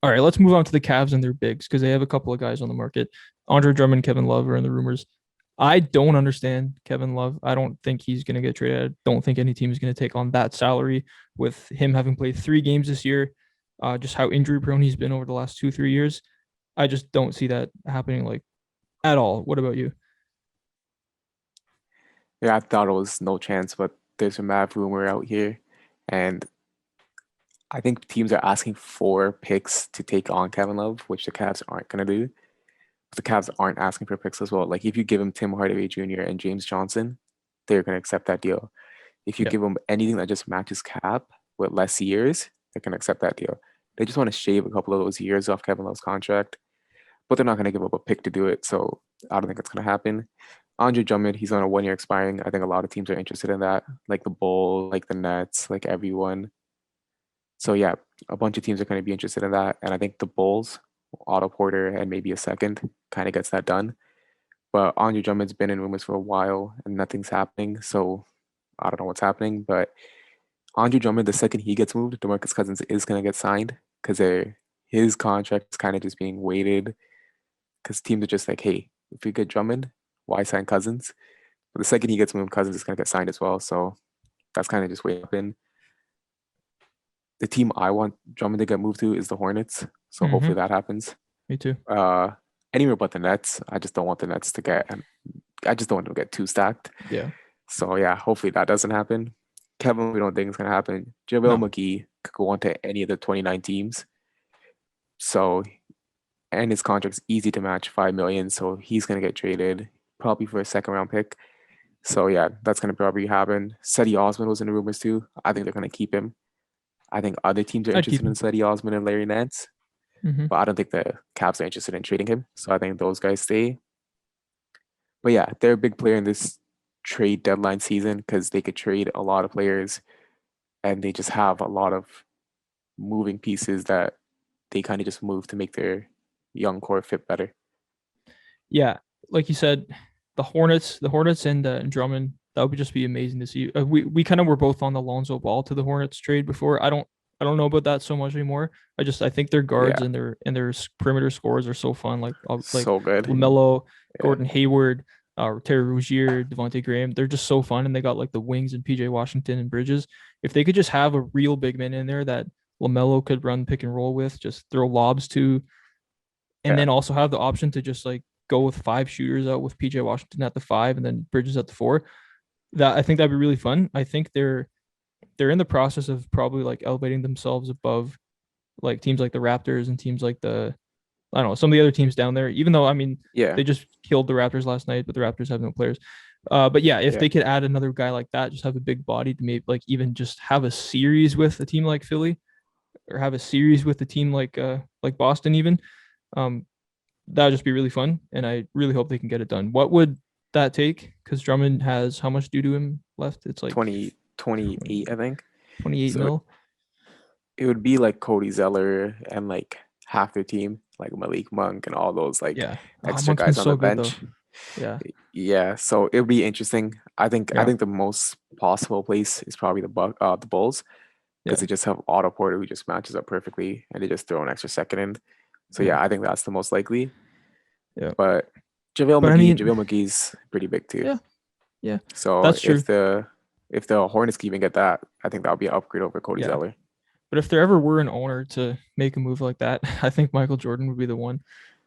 All right, let's move on to the Cavs and their bigs because they have a couple of guys on the market. Andre Drummond, Kevin Love are in the rumors. I don't understand Kevin Love. I don't think he's going to get traded. I don't think any team is going to take on that salary with him having played 3 games this year. Just how injury prone he's been over the last 2, 3 years. I just don't see that happening like at all. What about you? Yeah, I thought it was no chance, but there's a mad rumor out here, and I think teams are asking for picks to take on Kevin Love, which the Cavs aren't gonna do. The Cavs aren't asking for picks as well. Like if you give him Tim Hardaway Jr. and James Johnson, they're gonna accept that deal. If you Yeah, give them anything that just matches cap with less years, they can accept that deal. They just want to shave a couple of those years off Kevin Love's contract, but they're not going to give up a pick to do it. So I don't think it's going to happen. Andre Drummond, he's on a 1 year expiring. I think a lot of teams are interested in that, like the Bulls, like the Nets, like everyone. So yeah, a bunch of teams are going to be interested in that, and I think the Bulls, Otto Porter, and maybe a second kind of gets that done. But Andre Drummond's been in rumors for a while, and nothing's happening. So I don't know what's happening, but Andre Drummond, the second he gets moved, DeMarcus Cousins is going to get signed because his contract is kind of just being waited because teams are just like, hey, if we get Drummond, why sign Cousins? But the second he gets moved, Cousins is going to get signed as well. So that's kind of just waiting up in. The team I want Drummond to get moved to is the Hornets. So mm-hmm. hopefully that happens. Me too. Anywhere but the Nets. I just don't want the Nets to get, I just don't want them to get too stacked. Yeah, So yeah, hopefully that doesn't happen. Kevin, we don't think it's gonna happen. Jabel no, McGee could go on to any of the 29 teams. So, and his contract's easy to match, 5 million. So he's gonna get traded probably for a second round pick. So yeah, that's gonna probably happen. Cedi Osman was in the rumors too. I think they're gonna keep him. I think other teams are I'd keep interested in him. Cedi Osman and Larry Nance, Mm-hmm. but I don't think the Cavs are interested in trading him. So I think those guys stay. But yeah, they're a big player in this trade deadline season because they could trade a lot of players and they just have a lot of moving pieces that they kind of just move to make their young core fit better. Yeah, like you said, the Hornets and Drummond. That would just be amazing to see. We kind of were both on the Lonzo Ball to the Hornets trade before. I don't know about that so much anymore. I think their guards Yeah, and their perimeter scores are so fun. Like so good. Lamelo, Yeah, Gordon Hayward, Terry Rozier, Devontae Graham. They're just so fun, and they got like the wings and PJ Washington and Bridges. If they could just have a real big man in there that Lamelo could run pick and roll with, just throw lobs to, and yeah, then also have the option to just like go with 5 shooters out with PJ Washington at the 5 and then Bridges at the 4. That I think that'd be really fun. I think they're in the process of probably like elevating themselves above like teams like the Raptors and teams like the I don't know some of the other teams down there. Even though I mean yeah, they just killed the Raptors last night, but the Raptors have no players. But yeah, if yeah, they could add another guy like that, just have a big body to maybe like even just have a series with a team like Philly or have a series with a team like Boston even. Um, that would just be really fun, and I really hope they can get it done. What would that take? Because Drummond has how much due to him left? It's like 28, I think. 28 So mil. it would be like Cody Zeller and like half their team, like Malik Monk and all those like Yeah. Oh, extra Monk's been guys on the so good though. bench. Yeah. Yeah, so it'll be interesting. I Yeah. think the most possible place is probably the Bulls because Yeah. they just have Otto Porter who just matches up perfectly and they just throw an extra second in. So Yeah. yeah, I think that's the most likely. Yeah. But But I mean, JaVale McGee's pretty big too. yeah. Yeah. So That's true. if the Hornets can even get that, I think that would be an upgrade over Cody Yeah. Zeller. But if there ever were an owner to make a move like that, I think Michael Jordan would be the one.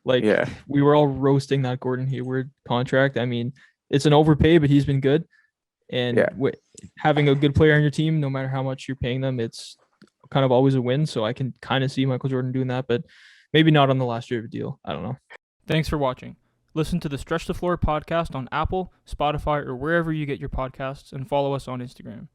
Like Yeah, we were all roasting that Gordon Hayward contract. I mean, it's an overpay, but he's been good. And yeah, having a good player on your team, no matter how much you're paying them, it's kind of always a win. So I can kind of see Michael Jordan doing that, but maybe not on the last year of a deal. I don't know. Thanks for watching. Listen to the Stretch the Floor podcast on Apple, Spotify, or wherever you get your podcasts, and follow us on Instagram.